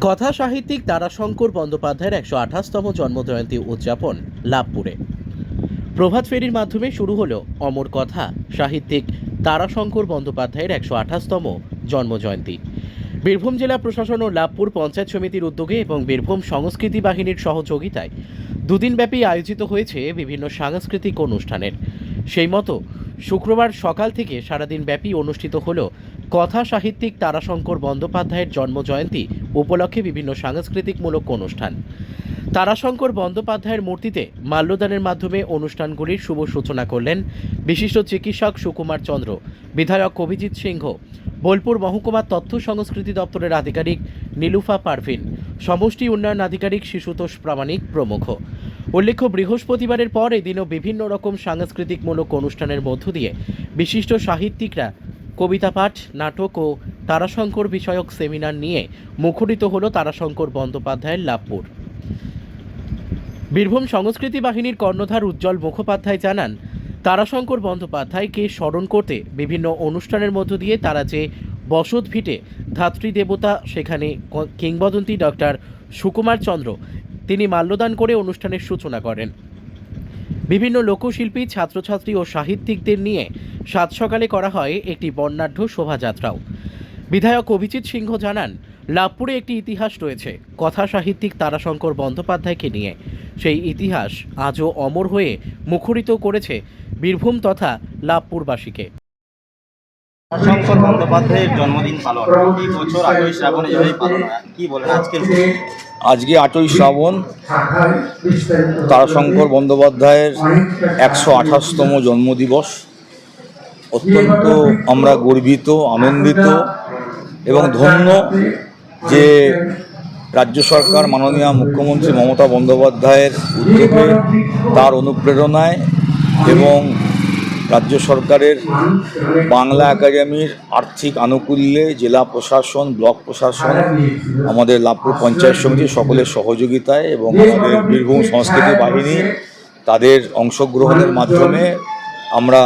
কথা সাহিত্যিক তারাশঙ্কর বন্দ্যোপাধ্যায়ের ১২৮তম জন্মজয়ন্তী উদযাপন লাভপুরে। প্রভাত ফেরির মাধ্যমে শুরু হলো অমর কথা সাহিত্যিক তারাশঙ্কর বন্দ্যোপাধ্যায়ের ১২৮তম জন্মজয়ন্তী। বীরভূম জেলা প্রশাসন ও লাভপুর পঞ্চায়েত সমিতির উদ্যোগে এবং বীরভূম সংস্কৃতি বাহিনীর সহযোগিতায় দুদিনব্যাপী আয়োজিত হয়েছে বিভিন্ন সাংস্কৃতিক অনুষ্ঠানের। সেই মতো শুক্রবার সকাল থেকে সারাদিন ব্যাপী অনুষ্ঠিত হলো কথা সাহিত্যিক তারাশঙ্কর বন্দ্যোপাধ্যায়ের জন্মজয়ন্তী উপলক্ষে বিভিন্ন সাংস্কৃতিকমূলক অনুষ্ঠান। তারাশঙ্কর বন্দ্যোপাধ্যায়ের মূর্তিতে মাল্যদানের মাধ্যমে অনুষ্ঠানগুলির শুভ সূচনা করলেন বিশিষ্ট চিকিৎসক সুকুমার চন্দ্র, বিধায়ক অভিজিৎ সিংহ, বোলপুর মহকুমা তথ্য সংস্কৃতি দপ্তরের আধিকারিক নীলুফা পারভিন, সমষ্টি উন্নয়ন আধিকারিক শিশুতোষ প্রামাণিক প্রমুখ। উল্লেখ্য, বৃহস্পতিবারের পর এদিনও বিভিন্ন রকম সাংস্কৃতিকমূলক অনুষ্ঠানের মধ্য দিয়ে বিশিষ্ট সাহিত্যিকরা কবিতা পাঠ, নাটক ও তারাশঙ্কর বিষয়ক সেমিনার নিয়ে মুখরিত হল তারাশঙ্কর বন্দ্যোপাধ্যায়ের লাভপুর। বীরভূম সংস্কৃতি বাহিনীর কর্ণধার উজ্জ্বল মুখোপাধ্যায় জানান, তারাশঙ্কর বন্দ্যোপাধ্যায়কে স্মরণ করতে বিভিন্ন অনুষ্ঠানের মধ্য দিয়ে তারা যে বসত ভিটে ধাত্রী দেবতা, সেখানে কিংবদন্তি ডক্টর সুকুমার চন্দ্র তিনি মাল্যদান করে অনুষ্ঠানের সূচনা করেন। বিভিন্ন লোকশিল্পী, ছাত্রছাত্রী ও সাহিত্যিকদের নিয়ে সাত সকালে করা হয় একটি বর্ণাঢ্য শোভাযাত্রাও। বিধায়ক অভিজিৎ সিংহ জানান, লাভপুরে একটি ইতিহাস রয়েছে কথা সাহিত্যিক তারাশঙ্কর বন্দ্যোপাধ্যায়কে নিয়ে। সেই ইতিহাস আজও অমর হয়ে মুখরিত করেছে বীরভূম তথা লাভপুরবাসীকে। তারাশঙ্কর বন্দ্যোপাধ্যায়ের জন্মদিন পালন এই বছর ৮ই শ্রাবণ এভাবেই পালন হয়। কি বলেন আজকে ৮ই শ্রাবণ তারাশঙ্কর বন্দ্যোপাধ্যায়ের ১২৮তম জন্মদিবস। অত্যন্ত আমরা গর্বিত, আনন্দিত এবং ধন্য যে রাজ্য সরকার মাননীয় মুখ্যমন্ত্রী মমতা বন্দ্যোপাধ্যায়ের উদ্যোগে, তার অনুপ্রেরণায় এবং রাজ্য সরকারের বাংলা একাডেমির আর্থিক আনুকূল্যে জেলা প্রশাসন, ব্লক প্রশাসন, আমাদের লাভপুর পঞ্চায়েত সমিতির সকলের সহযোগিতায় এবং আমাদের বীরভূম সংস্কৃতি বাহিনী তাদের অংশগ্রহণের মাধ্যমে আমরা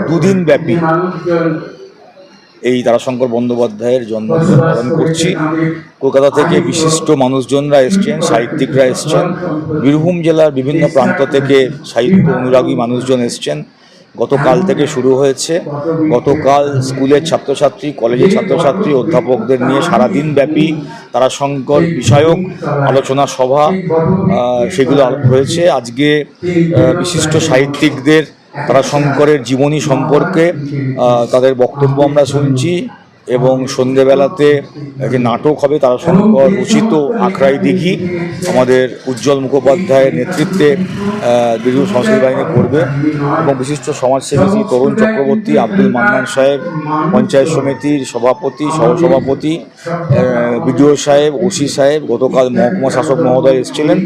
দুদিন ব্যাপী এই তারাশঙ্কর বন্দ্যোপাধ্যায়ের জন্মদিন পালন করছি। কলকাতা থেকে বিশিষ্ট মানুষজনরা এসছেন, সাহিত্যিকরা এসছেন, বীরভূম জেলার বিভিন্ন প্রান্ত থেকে সাহিত্য অনুরাগী মানুষজন এসছেন। গতকাল থেকে শুরু হয়েছে। গতকাল স্কুলের ছাত্রছাত্রী, কলেজের ছাত্রছাত্রী, অধ্যাপকদের নিয়ে সারাদিন ব্যাপী তারাশঙ্কর বিষয়ক আলোচনা সভা সেগুলো হয়েছে। আজকে বিশিষ্ট সাহিত্যিকদের তারাশঙ্করের জীবনী সম্পর্কে তাদের বক্তব্য আমরা শুনছি এবং সন্ধ্যেবেলাতে একটি নাটক হবে তারাশঙ্কর রচিত আখড়াই দিঘি, আমাদের উজ্জ্বল মুখোপাধ্যায়ের নেতৃত্বে বীরভূম সংস্কৃতি বাহিনী করবে এবং বিশিষ্ট সমাজসেবী তরুণ চক্রবর্তী, আব্দুল মান্নান সাহেব, পঞ্চায়েত সমিতির সভাপতি, সহসভাপতি, বিডিও সাহেব, ওসি সাহেব, গতকাল মহকুমা শাসক মহোদয় এসেছিলেন।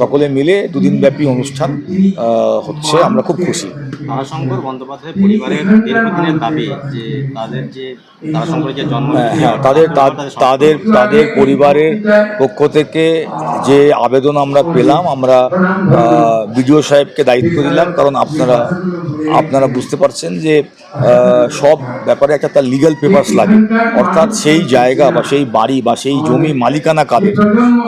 সকলে মিলে দুদিনব্যাপী অনুষ্ঠান হচ্ছে। আমরা খুব খুশি। তারাশঙ্কর বন্দ্যোপাধ্যায় পরিবারের দীর্ঘদিনের দাবি যে তাদের যে তারাশঙ্করের যে জন্ম, তাদের পরিবারের পক্ষ থেকে যে আবেদন আমরা পেলাম, আমরা বিডিও সাহেবকে দায়িত্ব দিলাম। কারণ আপনারা বুঝতে পারছেন যে সব ব্যাপারে একটা তার লিগ্যাল পেপারস লাগে, অর্থাৎ সেই জায়গা বা সেই বাড়ি বা সেই জমি মালিকানা কাদের,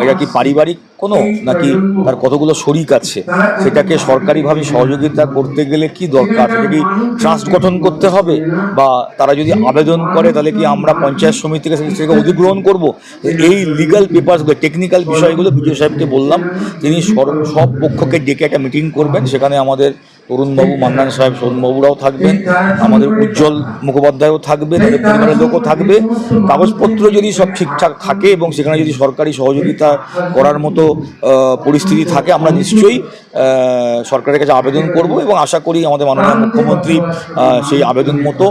এটা কি পারিবারিক কোনো নাকি তার কতগুলো শরিক আছে, সেটাকে সরকারিভাবে সহযোগিতা করতে গেলে কি দরকার, সেটা কি ট্রাস্ট গঠন করতে হবে, বা তারা যদি আবেদন করে তাহলে কি আমরা পঞ্চায়েত সমিতিকে সেটাকে অধিগ্রহণ করব। এই লিগ্যাল পেপারসগুলো, টেকনিক্যাল বিষয়গুলো বিডিও সাহেবকে বললাম, তিনি সব পক্ষকে ডেকে একটা মিটিং করবেন। সেখানে আমাদের তরুণবাবু, মান্নান সাহেব, সোনবাবুরাও থাকবেন, আমাদের উজ্জ্বল মুখোপাধ্যায়ও থাকবে, তাদের পরিবারের লোকও থাকবে। কাগজপত্র যদি সব ঠিকঠাক থাকে এবং সেখানে যদি সরকারি সহযোগিতা করার মতো পরিস্থিতি থাকে, আমরা নিশ্চয়ই সরকারের কাছে আবেদন করব এবং আশা করি আমাদের মাননীয় মুখ্যমন্ত্রী সেই আবেদন মতো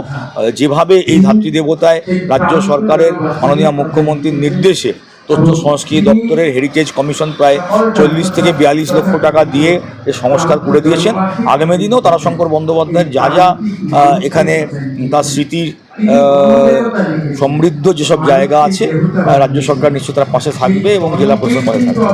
যেভাবে এই ধাত্রী দেবতায় রাজ্য সরকারের মাননীয় মুখ্যমন্ত্রীর নির্দেশে তথ্য সংস্কৃতি দপ্তরের হেরিটেজ কমিশন প্রায় 40 থেকে 42 লক্ষ টাকা দিয়ে সংস্কার করে দিয়েছেন। আগামী দিনেও তারাশঙ্কর বন্দ্যোপাধ্যায়ের যা যা এখানে তার স্মৃতির সমৃদ্ধ যেসব জায়গা আছে, রাজ্য সরকার নিশ্চয়ই তার পাশে থাকবে এবং জেলা প্রশাসন পাশে থাকবে।